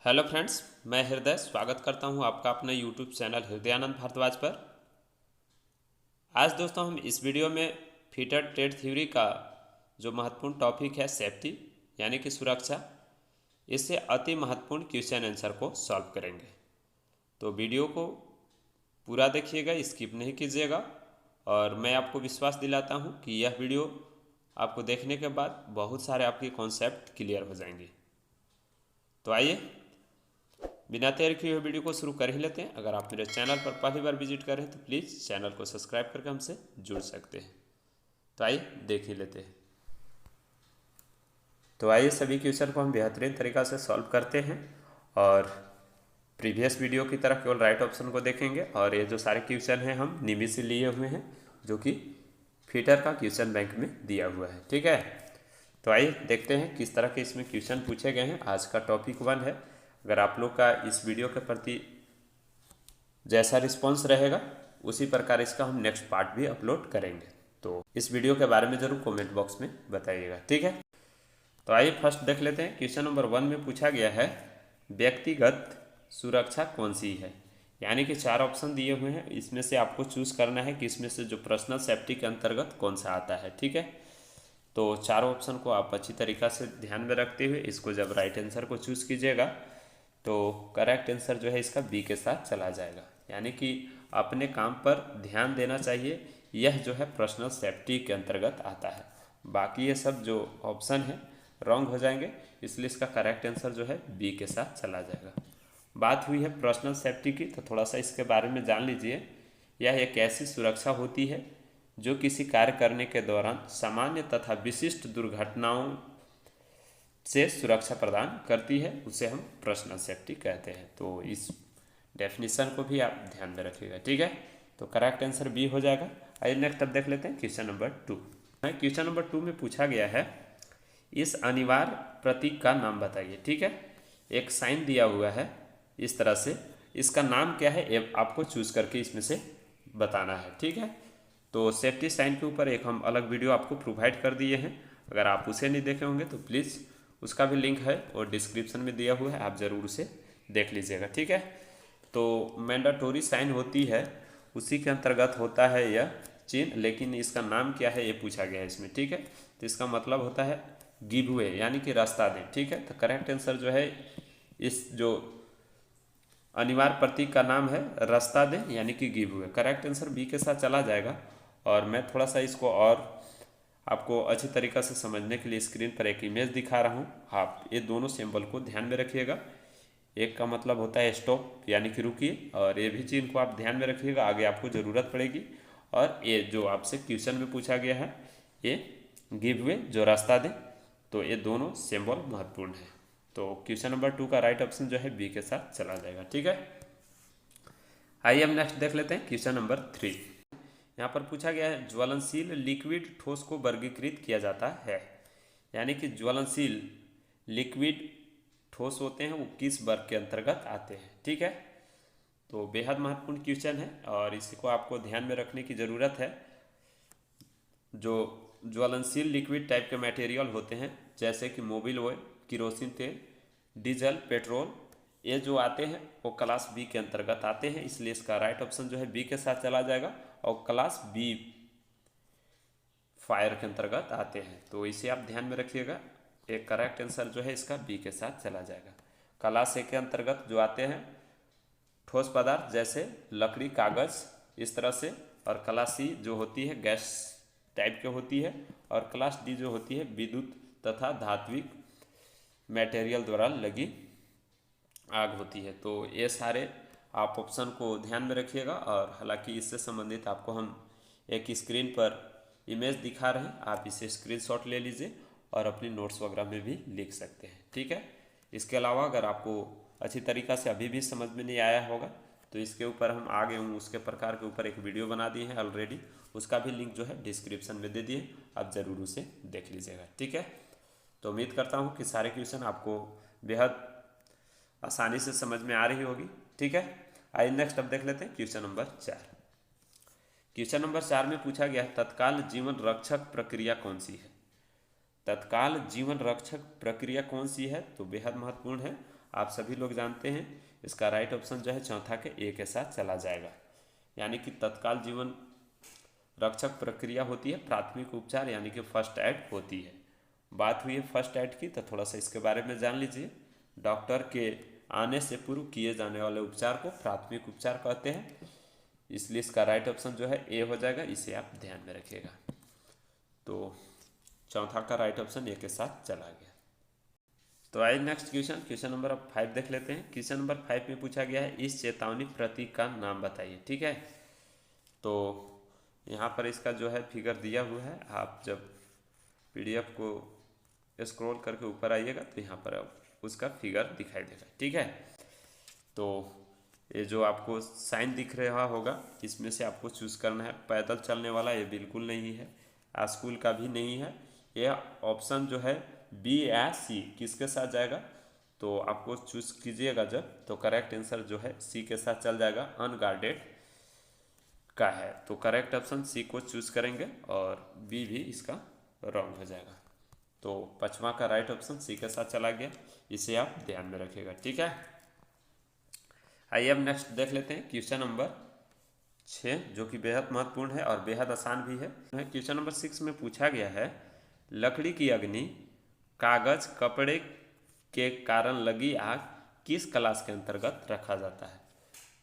Hello friends, मैं हृदय स्वागत करता हूं आपका अपने यूट्यूब चैनल हृदयानंद भारद्वाज पर। आज दोस्तों हम इस वीडियो में फिटर ट्रेड थ्योरी का जो महत्वपूर्ण टॉपिक है सेफ्टी यानी कि सुरक्षा, इससे अति महत्वपूर्ण क्वेश्चन आंसर को सॉल्व करेंगे। तो वीडियो को पूरा देखिएगा, स्किप नहीं कीजिएगा और मैं आपको विश्वास दिलाता हूं कि यह वीडियो आपको देखने के बाद बहुत सारे आपके कॉन्सेप्ट क्लियर हो जाएंगे। तो आइए बिना देर किए हुए वीडियो को शुरू कर ही लेते हैं। अगर आप मेरे चैनल पर पहली बार विजिट करें तो प्लीज़ चैनल को सब्सक्राइब करके हमसे जुड़ सकते हैं। तो आइए देख ही लेते हैं। तो आइए सभी क्वेश्चन को हम बेहतरीन तरीक़ा से सॉल्व करते हैं और प्रीवियस वीडियो की तरह केवल राइट ऑप्शन को देखेंगे। और ये जो सारे क्वेश्चन हैं हम निमी से लिए हुए हैं, जो कि फिटर का क्वेश्चन बैंक में दिया हुआ है। ठीक है, तो आइए देखते हैं किस तरह के इसमें क्वेश्चन पूछे गए हैं। आज का टॉपिक 1 है। अगर आप लोग का इस वीडियो के प्रति जैसा रिस्पांस रहेगा उसी प्रकार इसका हम नेक्स्ट पार्ट भी अपलोड करेंगे। तो इस वीडियो के बारे में ज़रूर कमेंट बॉक्स में बताइएगा। ठीक है, तो आइए फर्स्ट देख लेते हैं। क्वेश्चन नंबर 1 में पूछा गया है व्यक्तिगत सुरक्षा कौन सी है। यानी कि 4 ऑप्शन दिए हुए हैं, इसमें से आपको चूज़ करना है कि इसमें से जो पर्सनल सेफ्टी के अंतर्गत कौन सा आता है। ठीक है, तो चारों ऑप्शन को आप अच्छी तरीक़ा से ध्यान में रखते हुए इसको जब राइट आंसर को चूज़ कीजिएगा तो करेक्ट आंसर जो है इसका बी के साथ चला जाएगा। यानी कि अपने काम पर ध्यान देना चाहिए, यह जो है पर्सनल सेफ्टी के अंतर्गत आता है। बाकी ये सब जो ऑप्शन है रॉन्ग हो जाएंगे, इसलिए इसका करेक्ट आंसर जो है बी के साथ चला जाएगा। बात हुई है पर्सनल सेफ्टी की, तो थोड़ा सा इसके बारे में जान लीजिए। यह एक ऐसी सुरक्षा होती है जो किसी कार्य करने के दौरान सामान्य तथा विशिष्ट दुर्घटनाओं से सुरक्षा प्रदान करती है, उसे हम पर्सनल सेफ्टी कहते हैं। तो इस डेफिनेशन को भी आप ध्यान में रखिएगा। ठीक है, तो करेक्ट आंसर बी हो जाएगा। आइए नेक्स्ट अब देख लेते हैं क्वेश्चन नंबर 2। क्वेश्चन नंबर 2 में पूछा गया है इस अनिवार्य प्रतीक का नाम बताइए। ठीक है, एक साइन दिया हुआ है इस तरह से, इसका नाम क्या है ये आपको चूज करके इसमें से बताना है। ठीक है, तो सेफ्टी साइन के ऊपर एक हम अलग वीडियो आपको प्रोवाइड कर दिए हैं। अगर आप उसे नहीं देखे होंगे तो प्लीज़ उसका भी लिंक है और डिस्क्रिप्शन में दिया हुआ है, आप ज़रूर उसे देख लीजिएगा। ठीक है, तो मैंडेटोरी साइन होती है, उसी के अंतर्गत होता है यह चिन्ह, लेकिन इसका नाम क्या है ये पूछा गया है इसमें। ठीक है, तो इसका मतलब होता है गिव वे यानी कि रास्ता दें। ठीक है, तो करेक्ट आंसर जो है इस जो अनिवार्य प्रतीक का नाम है रास्ता दें यानी कि give way. Correct answer B के साथ चला जाएगा। और मैं थोड़ा सा इसको और आपको अच्छी तरीक़ा से समझने के लिए स्क्रीन पर एक इमेज दिखा रहा हूँ। आप ये दोनों सिंबल को ध्यान में रखिएगा। एक का मतलब होता है स्टॉप यानी कि रुकिए, और ये भी चिन्ह को आप ध्यान में रखिएगा, आगे आपको ज़रूरत पड़ेगी। और ये जो आपसे क्वेश्चन में पूछा गया है ये गिव वे जो रास्ता दें, तो ये दोनों सिंबल महत्वपूर्ण है। तो क्वेश्चन नंबर 2 का राइट ऑप्शन जो है बी के साथ चला जाएगा। ठीक है, आइए हम नेक्स्ट देख लेते हैं क्वेश्चन नंबर 3। यहाँ पर पूछा गया है ज्वलनशील लिक्विड ठोस को वर्गीकृत किया जाता है। यानी कि ज्वलनशील लिक्विड ठोस होते हैं वो किस वर्ग के अंतर्गत आते हैं। ठीक है, तो बेहद महत्वपूर्ण क्वेश्चन है और इसको आपको ध्यान में रखने की ज़रूरत है। जो ज्वलनशील लिक्विड टाइप के मटेरियल होते हैं जैसे कि मोबिल ऑयल, किरोसिन तेल, डीजल, पेट्रोल, ये जो आते हैं वो क्लास बी के अंतर्गत आते हैं, इसलिए इसका राइट ऑप्शन जो है बी के साथ चला जाएगा। और क्लास बी फायर के अंतर्गत आते हैं, तो इसे आप ध्यान में रखिएगा। एक करेक्ट आंसर जो है इसका बी के साथ चला जाएगा। क्लास ए के अंतर्गत जो आते हैं ठोस पदार्थ जैसे लकड़ी, कागज़, इस तरह से। और क्लास सी जो होती है गैस टाइप की होती है। और क्लास डी जो होती है विद्युत तथा धात्विक मटेरियल द्वारा लगी आग होती है। तो ये सारे आप ऑप्शन को ध्यान में रखिएगा। और हालांकि इससे संबंधित आपको हम एक स्क्रीन पर इमेज दिखा रहे हैं, आप इसे स्क्रीनशॉट ले लीजिए और अपनी नोट्स वगैरह में भी लिख सकते हैं। ठीक है, इसके अलावा अगर आपको अच्छी तरीक़ा से अभी भी समझ में नहीं आया होगा तो इसके ऊपर हम आगे हूँ उसके प्रकार के ऊपर एक वीडियो बना दिए हैं ऑलरेडी, उसका भी लिंक जो है डिस्क्रिप्शन में दे दिए, आप ज़रूर उसे देख लीजिएगा। ठीक है, तो उम्मीद करता हूँ कि सारे क्वेश्चन आपको बेहद आसानी से समझ में आ रही होगी। ठीक है, आइए नेक्स्ट अब देख लेते हैं क्वेश्चन नंबर 4। क्वेश्चन नंबर 4 में पूछा गया तत्काल जीवन रक्षक प्रक्रिया कौन सी है। तत्काल जीवन रक्षक प्रक्रिया कौन सी है, तो बेहद महत्वपूर्ण है। आप सभी लोग जानते हैं इसका राइट ऑप्शन जो है चौथा के ए के साथ चला जाएगा। यानी कि तत्काल जीवन रक्षक प्रक्रिया होती है प्राथमिक उपचार यानी कि फर्स्ट एड होती है। बात हुई है फर्स्ट एड की, तो थोड़ा सा इसके बारे में जान लीजिए। डॉक्टर के आने से पूर्व किए जाने वाले उपचार को प्राथमिक उपचार कहते हैं, इसलिए इसका राइट ऑप्शन जो है ए हो जाएगा। इसे आप ध्यान में रखिएगा। तो चौथा का राइट ऑप्शन ए के साथ चला गया। तो आइए नेक्स्ट क्वेश्चन नंबर 5 देख लेते हैं। क्वेश्चन नंबर 5 में पूछा गया है इस चेतावनी प्रतीक का नाम बताइए। ठीक है, तो यहाँ पर इसका जो है फिगर दिया हुआ है। आप जब पीडीएफ को स्क्रॉल करके ऊपर आइएगा तो यहाँ पर उसका फिगर दिखाई देगा। ठीक है, तो ये जो आपको साइन दिख रहा होगा इसमें से आपको चूज़ करना है। पैदल चलने वाला ये बिल्कुल नहीं है, स्कूल का भी नहीं है। यह ऑप्शन जो है बी या सी किसके साथ जाएगा, तो आपको चूज़ कीजिएगा जब, तो करेक्ट आंसर जो है सी के साथ चल जाएगा, अनगार्डेड का है। तो करेक्ट ऑप्शन सी को चूज़ करेंगे और बी भी इसका रॉन्ग हो जाएगा। तो पांचवा का राइट ऑप्शन सी के साथ चला गया, इसे आप ध्यान में रखिएगा। ठीक है, आइए अब नेक्स्ट देख लेते हैं क्वेश्चन नंबर 6, जो कि बेहद महत्वपूर्ण है और बेहद आसान भी है। क्वेश्चन नंबर 6 में पूछा गया है लकड़ी की अग्नि, कागज, कपड़े के कारण लगी आग किस क्लास के अंतर्गत रखा जाता है।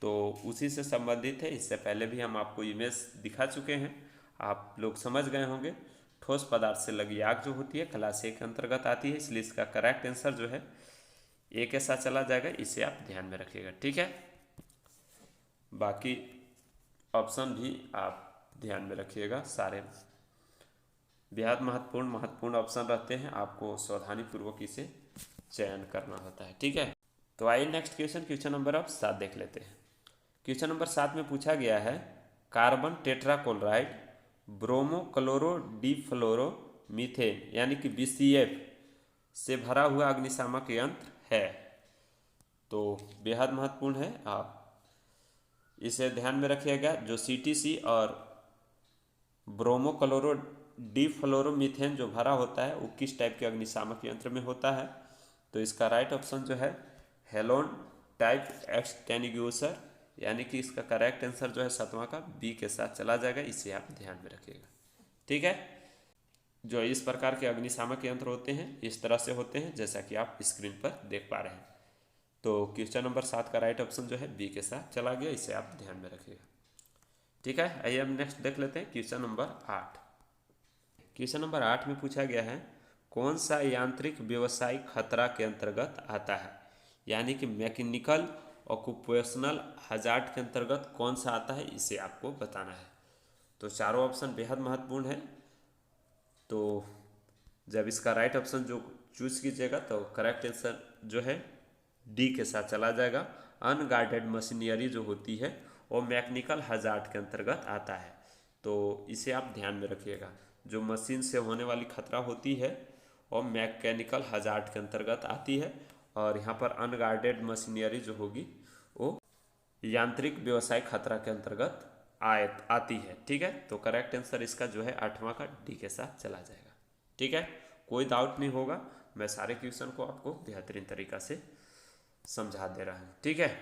तो उसी से संबंधित है। इससे पहले भी हम आपको इमेज दिखा चुके हैं, आप लोग समझ गए होंगे। ठोस पदार्थ से लगी आग जो होती है क्लास ए के अंतर्गत आती है, इसलिए इसका करेक्ट आंसर जो है ए के साथ चला जाएगा। इसे आप ध्यान में रखिएगा। ठीक है, बाकी ऑप्शन भी आप ध्यान में रखिएगा। सारे बेहद महत्वपूर्ण ऑप्शन रहते हैं, आपको सावधानी पूर्वक इसे चयन करना होता है। ठीक है, तो आइए नेक्स्ट क्वेश्चन नंबर अब 7 देख लेते हैं। क्वेश्चन नंबर 7 में पूछा गया है carbon tetrachloride bromo chloro difluoro methane यानी कि BCF से भरा हुआ अग्निशामक यंत्र है। तो बेहद महत्वपूर्ण है, आप इसे ध्यान में रखिएगा। जो CTC और ब्रोमो क्लोरो डिफ्लोरोमीथेन जो भरा होता है वो किस टाइप के अग्निशामक यंत्र में होता है, तो इसका राइट ऑप्शन जो है हेलोन टाइप एक्सटिंग्विशर, यानी कि इसका करेक्ट आंसर जो है 7वां का बी के साथ चला जाएगा। इसे आप ध्यान में रखिएगा। ठीक है, जो इस प्रकार के अग्निशामक यंत्र होते हैं इस तरह से होते हैं जैसा कि आप स्क्रीन पर देख पा रहे हैं। तो क्वेश्चन नंबर 7 का राइट ऑप्शन जो है बी के साथ चला गया, इसे आप ध्यान में रखिएगा। ठीक है, आइए हम नेक्स्ट देख लेते हैं क्वेश्चन नंबर 8। क्वेश्चन नंबर 8 में पूछा गया है कौन सा यांत्रिक व्यवसायिक खतरा के अंतर्गत आता है, यानी कि मैकेनिकल ऑक्यूपेशनल हजार्ड के अंतर्गत कौन सा आता है, इसे आपको बताना है। तो चारों ऑप्शन बेहद महत्वपूर्ण है। तो जब इसका राइट ऑप्शन जो चूज कीजिएगा तो करेक्ट आंसर जो है डी के साथ चला जाएगा। अनगार्डेड मशीनरी जो होती है वो मैकेनिकल हजार्ड के अंतर्गत आता है। तो इसे आप ध्यान में रखिएगा। जो मशीन से होने वाली खतरा होती है वो मैकेनिकल हजार्ड के अंतर्गत आती है, और यहाँ पर अनगार्डेड मशीनरी जो होगी वो यांत्रिक व्यवसाय खतरा के अंतर्गत आती है। ठीक है, तो करेक्ट आंसर इसका जो है 8वां का डी के साथ चला जाएगा। ठीक है, कोई डाउट नहीं होगा, मैं सारे क्वेश्चन को आपको बेहतरीन तरीका से समझा दे रहा हूँ। ठीक है,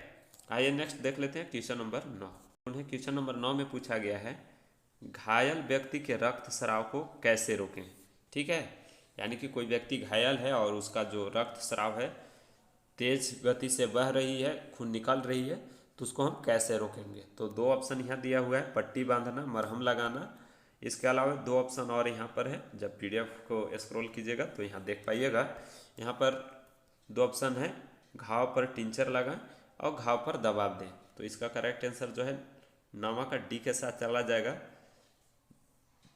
आइए नेक्स्ट देख लेते हैं क्वेश्चन नंबर 9। उन्हें क्वेश्चन नंबर 9 में पूछा गया है घायल व्यक्ति के रक्त स्राव को कैसे रोकें। ठीक है, यानी कि कोई व्यक्ति घायल है और उसका जो रक्त स्राव है तेज गति से बह रही है, खून निकल रही है, तो उसको हम कैसे रोकेंगे। तो 2 ऑप्शन यहाँ दिया हुआ है, पट्टी बांधना, मरहम लगाना। इसके अलावा 2 ऑप्शन और यहाँ पर है, जब PDF को स्क्रॉल कीजिएगा तो यहाँ देख पाइएगा। यहाँ पर 2 ऑप्शन है, घाव पर टिंचर लगाएं और घाव पर दबाव दें। तो इसका करेक्ट आंसर जो है 9वां का डी के साथ चला जाएगा।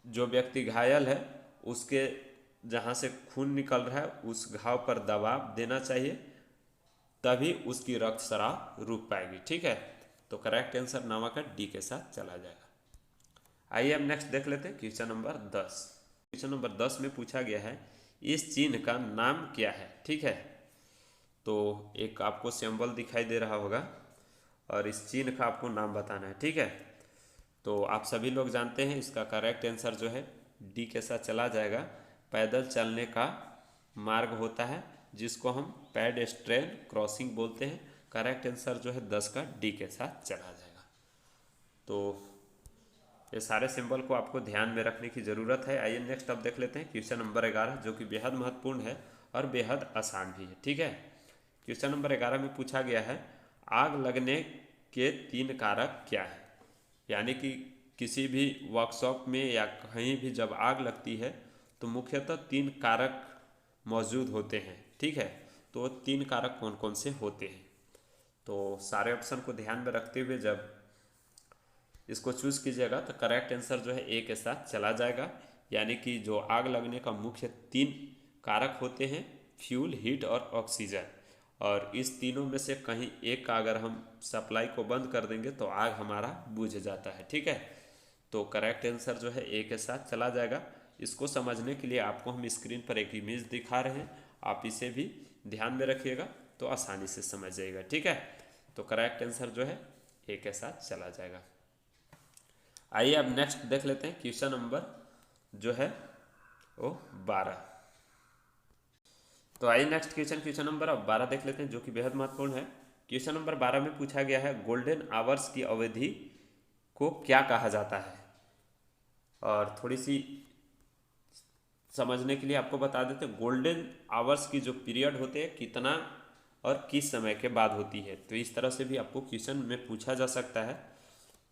जो व्यक्ति घायल है उसके जहाँ से खून निकल रहा है उस घाव पर दबाव देना चाहिए, तभी उसकी रक्त स्राव रुक पाएगी। ठीक है, तो करेक्ट आंसर 9वां का डी के साथ चला जाएगा। आइए अब नेक्स्ट देख लेते हैं क्वेश्चन नंबर 10। क्वेश्चन नंबर 10 में पूछा गया है इस चिन्ह का नाम क्या है। ठीक है, तो एक आपको सिंबल दिखाई दे रहा होगा और इस चिन्ह का आपको नाम बताना है। ठीक है, तो आप सभी लोग जानते हैं इसका करेक्ट आंसर जो है डी के साथ चला जाएगा। पैदल चलने का मार्ग होता है जिसको हम पेडेस्ट्रियन क्रॉसिंग बोलते हैं। करेक्ट आंसर जो है 10 का डी के साथ चला जाएगा। तो ये सारे सिंबल को आपको ध्यान में रखने की ज़रूरत है। आइए नेक्स्ट अब देख लेते हैं क्वेश्चन नंबर 11, जो कि बेहद महत्वपूर्ण है और बेहद आसान भी है। ठीक है, क्वेश्चन नंबर 11 में पूछा गया है आग लगने के 3 कारक क्या है। यानी कि किसी भी वर्कशॉप में या कहीं भी जब आग लगती है तो मुख्यतः 3 कारक मौजूद होते हैं। ठीक है, तो वो 3 कारक कौन कौन से होते हैं। तो सारे ऑप्शन को ध्यान में रखते हुए जब इसको चूज़ कीजिएगा तो करेक्ट आंसर जो है ए के साथ चला जाएगा। यानी कि जो आग लगने का मुख्य 3 कारक होते हैं, फ्यूल, हीट और ऑक्सीजन, और इस तीनों में से कहीं एक का अगर हम सप्लाई को बंद कर देंगे तो आग हमारा बुझ जाता है। ठीक है, तो करेक्ट आंसर जो है ए के साथ चला जाएगा। इसको समझने के लिए आपको हम स्क्रीन पर एक इमेज दिखा रहे हैं, आप इसे भी ध्यान में रखिएगा तो आसानी से समझ जाइएगा। ठीक है, तो करेक्ट आंसर जो है ए के साथ चला जाएगा। आइए अब नेक्स्ट देख लेते हैं क्वेश्चन नंबर जो है वो 12। तो आइए नेक्स्ट क्वेश्चन नंबर अब 12 देख लेते हैं, जो कि बेहद महत्वपूर्ण है। क्वेश्चन नंबर 12 में पूछा गया है गोल्डन आवर्स की अवधि को क्या कहा जाता है। और थोड़ी सी समझने के लिए आपको बता देते हैं गोल्डन आवर्स की जो पीरियड होते हैं कितना और किस समय के बाद होती है। तो इस तरह से भी आपको क्वेश्चन में पूछा जा सकता है।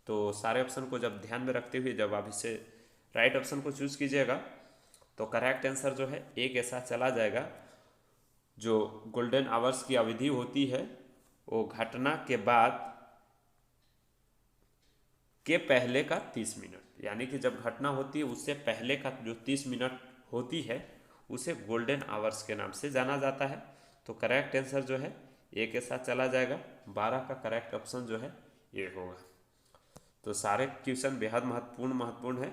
तो सारे ऑप्शन को जब ध्यान में रखते हुए जब आप इसे राइट ऑप्शन को चूज़ कीजिएगा तो करेक्ट आंसर जो है ए के साथ चला जाएगा। जो गोल्डन आवर्स की अवधि होती है वो घटना के बाद के पहले का 30 मिनट, यानी कि जब घटना होती है उससे पहले का जो 30 मिनट होती है उसे गोल्डन आवर्स के नाम से जाना जाता है। तो करेक्ट आंसर जो है ए के साथ चला जाएगा। 12 का करेक्ट ऑप्शन जो है ये होगा। तो सारे क्वेश्चन बेहद महत्वपूर्ण है।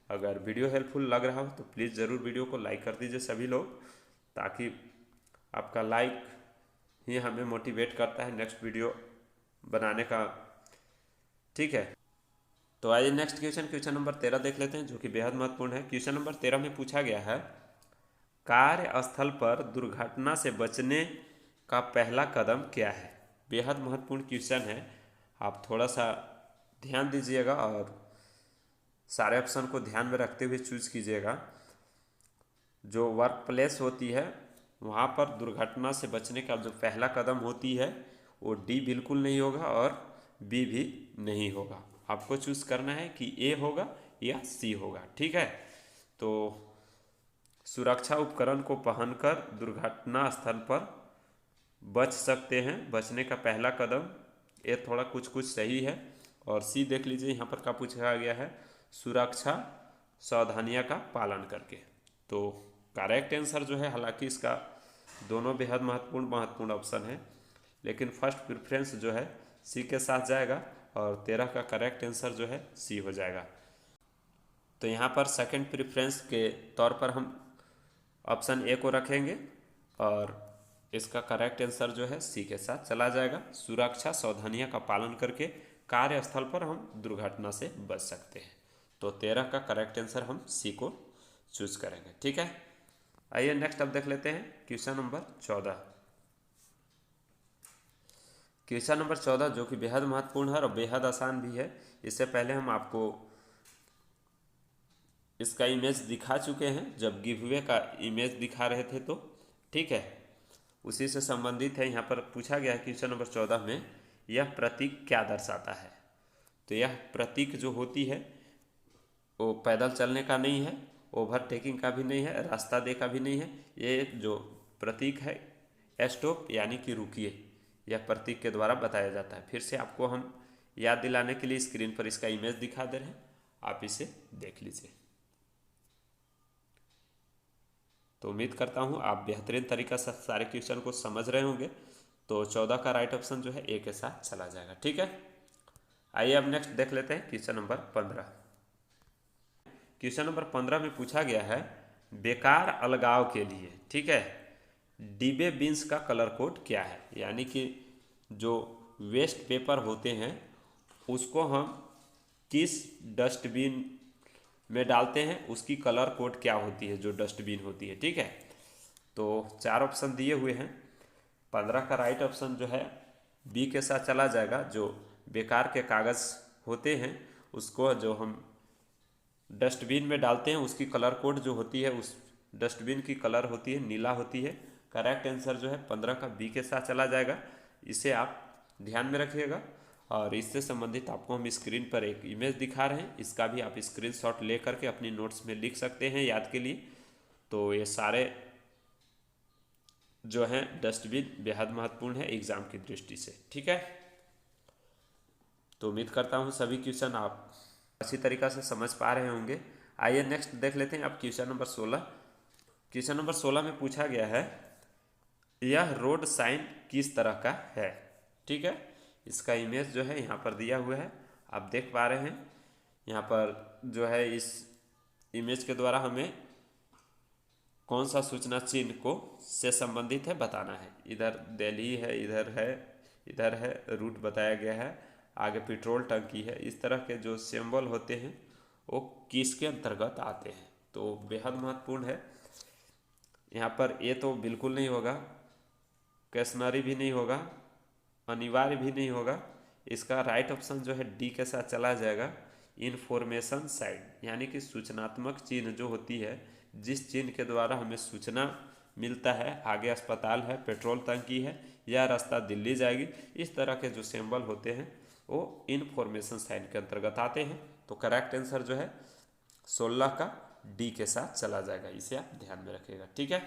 अगर वीडियो हेल्पफुल लग रहा हो तो प्लीज़ ज़रूर वीडियो को लाइक कर दीजिए सभी लोग, ताकि आपका लाइक ही हमें मोटिवेट करता है नेक्स्ट वीडियो बनाने का। ठीक है, तो आइए नेक्स्ट क्वेश्चन नंबर 13 देख लेते हैं, जो कि बेहद महत्वपूर्ण है। क्वेश्चन नंबर 13 में पूछा गया है कार्यस्थल पर दुर्घटना से बचने का पहला कदम क्या है। बेहद महत्वपूर्ण क्वेश्चन है, आप थोड़ा सा ध्यान दीजिएगा और सारे ऑप्शन को ध्यान में रखते हुए चूज़ कीजिएगा। जो वर्क प्लेस होती है वहाँ पर दुर्घटना से बचने का जो पहला कदम होती है वो डी बिल्कुल नहीं होगा और बी भी नहीं होगा। आपको चूज़ करना है कि ए होगा या सी होगा। ठीक है, तो सुरक्षा उपकरण को पहनकर दुर्घटना स्थल पर बच सकते हैं, बचने का पहला कदम, ये थोड़ा कुछ सही है। और सी देख लीजिए, यहाँ पर क्या पूछा गया है सुरक्षा सावधानियों का पालन करके। तो करेक्ट आंसर जो है, हालांकि इसका दोनों बेहद महत्वपूर्ण ऑप्शन है, लेकिन फर्स्ट प्रेफरेंस जो है सी के साथ जाएगा और 13 का करेक्ट आंसर जो है सी हो जाएगा। तो यहाँ पर सेकंड प्रेफरेंस के तौर पर हम ऑप्शन ए को रखेंगे और इसका करेक्ट आंसर जो है सी के साथ चला जाएगा। सुरक्षा सावधानियों का पालन करके कार्यस्थल पर हम दुर्घटना से बच सकते हैं। तो 13 का करेक्ट आंसर हम सी को चूज करेंगे। ठीक है, आइए नेक्स्ट अब देख लेते हैं क्वेश्चन नंबर 14। क्वेश्चन नंबर 14 जो कि बेहद महत्वपूर्ण है और बेहद आसान भी है। इससे पहले हम आपको इसका इमेज दिखा चुके हैं जब गिवअवे का इमेज दिखा रहे थे। तो ठीक है, उसी से संबंधित है। यहाँ पर पूछा गया है क्वेश्चन नंबर 14 में यह प्रतीक क्या दर्शाता है। तो यह प्रतीक जो होती है वो पैदल चलने का नहीं है, ओवरटेकिंग का भी नहीं है, रास्ता दे का भी नहीं है। ये जो प्रतीक है स्टॉप यानी कि रुकिए, यह प्रतीक के द्वारा बताया जाता है। फिर से आपको हम याद दिलाने के लिए स्क्रीन पर इसका इमेज दिखा दे रहे हैं, आप इसे देख लीजिए। तो उम्मीद करता हूँ आप बेहतरीन तरीका से सारे क्वेश्चन को समझ रहे होंगे। तो 14 का राइट ऑप्शन जो है ए के साथ चला जाएगा। ठीक है, आइए अब नेक्स्ट देख लेते हैं क्वेश्चन नंबर 15। क्वेश्चन नंबर 15 में पूछा गया है बेकार अलगाव के लिए, ठीक है, डिबे बीन्स का कलर कोड क्या है। यानी कि जो वेस्ट पेपर होते हैं उसको हम किस डस्टबिन में डालते हैं, उसकी कलर कोड क्या होती है जो डस्टबिन होती है। ठीक है, तो 4 ऑप्शन दिए हुए हैं, 15 का राइट ऑप्शन जो है बी के साथ चला जाएगा। जो बेकार के कागज़ होते हैं उसको जो हम डस्टबिन में डालते हैं उसकी कलर कोड जो होती है, उस डस्टबिन की कलर होती है नीला होती है। करेक्ट आंसर जो है 15 का बी के साथ चला जाएगा। इसे आप ध्यान में रखिएगा। और इससे संबंधित आपको हम स्क्रीन पर एक इमेज दिखा रहे हैं, इसका भी आप स्क्रीनशॉट ले करके अपनी नोट्स में लिख सकते हैं याद के लिए। तो ये सारे जो हैं डस्टबिन बेहद महत्वपूर्ण है एग्ज़ाम की दृष्टि से, ठीक है। तो उम्मीद करता हूँ सभी क्वेश्चन आप अच्छी तरीक़ा से समझ पा रहे होंगे। आइए नेक्स्ट देख लेते हैं अब क्वेश्चन नंबर 16। क्वेश्चन नंबर 16 में पूछा गया है यह रोड साइन किस तरह का है, ठीक है। इसका इमेज जो है यहाँ पर दिया हुआ है, आप देख पा रहे हैं। यहाँ पर जो है इस इमेज के द्वारा हमें कौन सा सूचना चिन्ह को से संबंधित है बताना है। इधर दिल्ली है, इधर है रूट बताया गया है, आगे पेट्रोल टंकी है। इस तरह के जो सिंबल होते हैं वो किसके अंतर्गत आते हैं, तो बेहद महत्वपूर्ण है। यहाँ पर ये तो बिल्कुल नहीं होगा, क्वेश्चनरी भी नहीं होगा, अनिवार्य भी नहीं होगा। इसका राइट ऑप्शन जो है डी के साथ चला जाएगा, इन्फॉर्मेशन साइड, यानी कि सूचनात्मक चिन्ह जो होती है, जिस चिन्ह के द्वारा हमें सूचना मिलता है आगे अस्पताल है, पेट्रोल टंकी है या रास्ता दिल्ली जाएगी, इस तरह के जो सिंबल होते हैं वो इन्फॉर्मेशन साइन के अंतर्गत आते हैं। तो करेक्ट आंसर जो है 16 का डी के साथ चला जाएगा, इसे आप ध्यान में रखिएगा, ठीक है।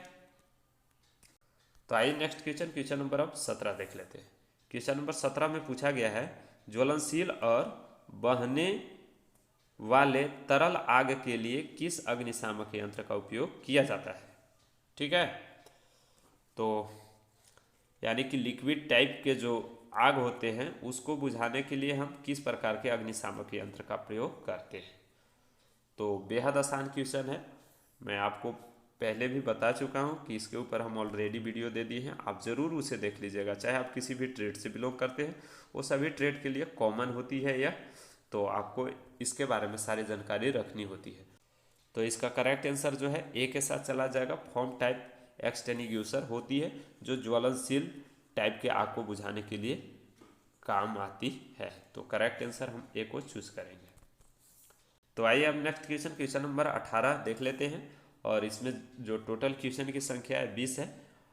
तो आइए नेक्स्ट क्वेश्चन नंबर अब 17 देख लेते हैं। क्वेश्चन नंबर 17 में पूछा गया है ज्वलनशील और बहने वाले तरल आग के लिए किस अग्निशामक यंत्र का उपयोग किया जाता है, ठीक है। तो यानी कि लिक्विड टाइप के जो आग होते हैं उसको बुझाने के लिए हम किस प्रकार के अग्निशामक यंत्र का प्रयोग करते हैं। तो बेहद आसान क्वेश्चन है, मैं आपको पहले भी बता चुका हूँ कि इसके ऊपर हम ऑलरेडी वीडियो दे दिए हैं, आप ज़रूर उसे देख लीजिएगा। चाहे आप किसी भी ट्रेड से बिलोंग करते हैं, वो सभी ट्रेड के लिए कॉमन होती है यह, तो आपको इसके बारे में सारी जानकारी रखनी होती है। तो इसका करेक्ट आंसर जो है ए के साथ चला जाएगा। फॉर्म टाइप एक्सटिंग्विशर होती है जो ज्वलनशील टाइप के आग को बुझाने के लिए काम आती है। तो करेक्ट आंसर हम ए को चूज करेंगे। तो आइए अब नेक्स्ट क्वेश्चन नंबर 18 देख लेते हैं। और इसमें जो टोटल क्वेश्चन की संख्या है 20 है।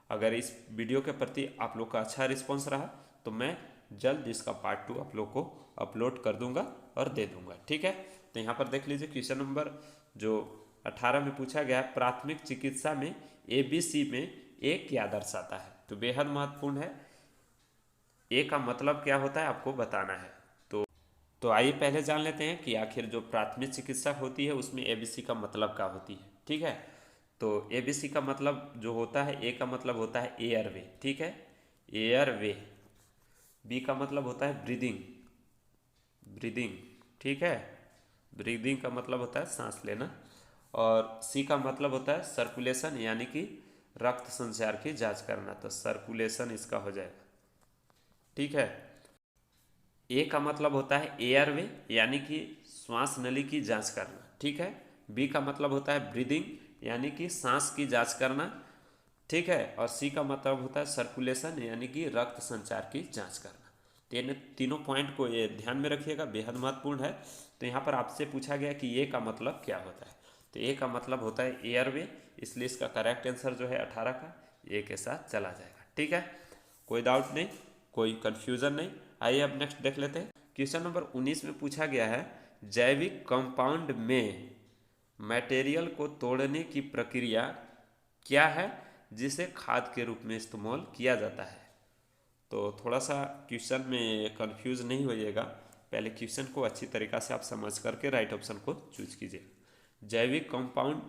अगर इस वीडियो के प्रति आप लोग का अच्छा रिस्पॉन्स रहा तो मैं जल्द इसका पार्ट 2 आप लोग को अपलोड कर दूंगा और दे दूंगा, ठीक है। तो यहाँ पर देख लीजिए क्वेश्चन नंबर जो 18 में पूछा गया है प्राथमिक चिकित्सा में ABC में ए क्या दर्शाता है। तो बेहद महत्वपूर्ण है, ए का मतलब क्या होता है आपको बताना है। तो आइए पहले जान लेते हैं कि आखिर जो प्राथमिक चिकित्सा होती है उसमें ABC का मतलब क्या होती है, ठीक है। तो ABC का मतलब जो होता है, ए का मतलब होता है एयरवे, ठीक है, एयरवे। बी का मतलब होता है ब्रीदिंग, ठीक है, ब्रीदिंग का मतलब होता है सांस लेना। और सी का मतलब होता है सर्कुलेशन, यानी कि रक्त संचार की जांच करना, तो सर्कुलेशन इसका हो जाएगा, ठीक है। ए का मतलब होता है एयरवे, यानी कि श्वास नली की जांच करना, ठीक है। बी का मतलब होता है ब्रीदिंग, यानी कि सांस की जांच करना, ठीक है। और सी का मतलब होता है सर्कुलेशन, यानी कि रक्त संचार की जांच करना। तीनों पॉइंट को ये ध्यान में रखिएगा, बेहद महत्वपूर्ण है। तो यहाँ पर आपसे पूछा गया कि ए का मतलब क्या होता है। तो ए का मतलब होता है एयरवे, इसलिए इसका करेक्ट आंसर जो है 18 का ए के साथ चला जाएगा, ठीक है। कोई डाउट नहीं, कोई कन्फ्यूज़न नहीं। आइए अब नेक्स्ट देख लेते हैं। क्वेश्चन नंबर 19 में पूछा गया है जैविक कंपाउंड में मटेरियल को तोड़ने की प्रक्रिया क्या है जिसे खाद के रूप में इस्तेमाल किया जाता है। तो थोड़ा सा क्वेश्चन में कंफ्यूज नहीं होइएगा, पहले क्वेश्चन को अच्छी तरीक़ा से आप समझ करके राइट ऑप्शन को चूज कीजिए। जैविक कंपाउंड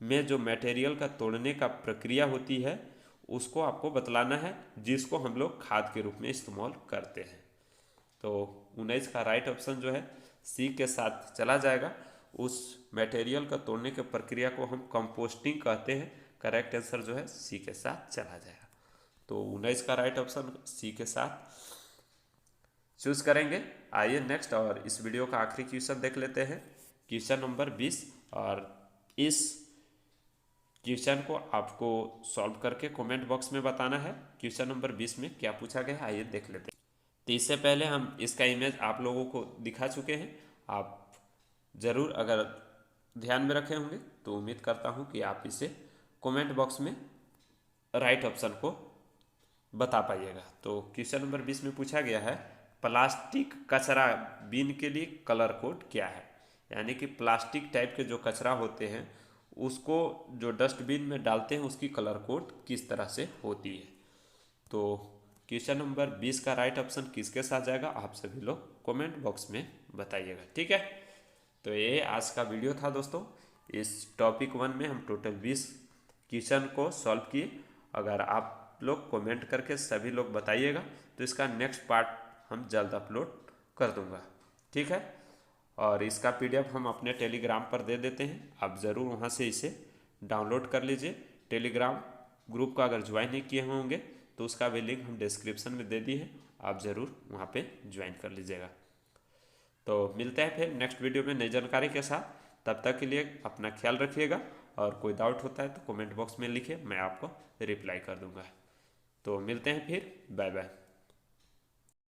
में जो मटेरियल का तोड़ने का प्रक्रिया होती है उसको आपको बतलाना है, जिसको हम लोग खाद के रूप में इस्तेमाल करते हैं। तो 19 का राइट ऑप्शन जो है सी के साथ चला जाएगा। उस मटेरियल का तोड़ने की प्रक्रिया को हम कंपोस्टिंग कहते हैं। करेक्ट आंसर जो है सी के साथ चला जाएगा। तो 19 का राइट ऑप्शन सी के साथ चूज करेंगे। आइए नेक्स्ट और इस वीडियो का आखिरी क्वेश्चन देख लेते हैं, क्वेश्चन नंबर 20। और इस क्वेश्चन को आपको सॉल्व करके कमेंट बॉक्स में बताना है। क्वेश्चन नंबर 20 में क्या पूछा गया है, आइए देख लेते हैं। तो इससे पहले हम इसका इमेज आप लोगों को दिखा चुके हैं। आप ज़रूर अगर ध्यान में रखे होंगे तो उम्मीद करता हूँ कि आप इसे कमेंट बॉक्स में राइट ऑप्शन को बता पाइएगा। तो क्वेश्चन नंबर 20 में पूछा गया है, प्लास्टिक कचरा बिन के लिए कलर कोड क्या है। यानी कि प्लास्टिक टाइप के जो कचरा होते हैं उसको जो डस्टबिन में डालते हैं उसकी कलर कोड किस तरह से होती है। तो क्वेश्चन नंबर 20 का राइट ऑप्शन किसके साथ जाएगा, आप सभी लोग कमेंट बॉक्स में बताइएगा, ठीक है। तो ये आज का वीडियो था दोस्तों। इस टॉपिक 1 में हम टोटल 20 क्वेश्चन को सॉल्व किए। अगर आप लोग कमेंट करके सभी लोग बताइएगा तो इसका नेक्स्ट पार्ट हम जल्द अपलोड कर दूंगा, ठीक है। और इसका PDF हम अपने टेलीग्राम पर दे देते हैं, आप ज़रूर वहाँ से इसे डाउनलोड कर लीजिए। टेलीग्राम ग्रुप का अगर ज्वाइन नहीं किए होंगे तो उसका भी लिंक हम डिस्क्रिप्शन में दे दिए हैं, आप ज़रूर वहाँ पे ज्वाइन कर लीजिएगा। तो मिलते हैं फिर नेक्स्ट वीडियो में नई जानकारी के साथ। तब तक के लिए अपना ख्याल रखिएगा और कोई डाउट होता है तो कमेंट बॉक्स में लिखिए, मैं आपको रिप्लाई कर दूंगा। तो मिलते हैं फिर, बाय बाय।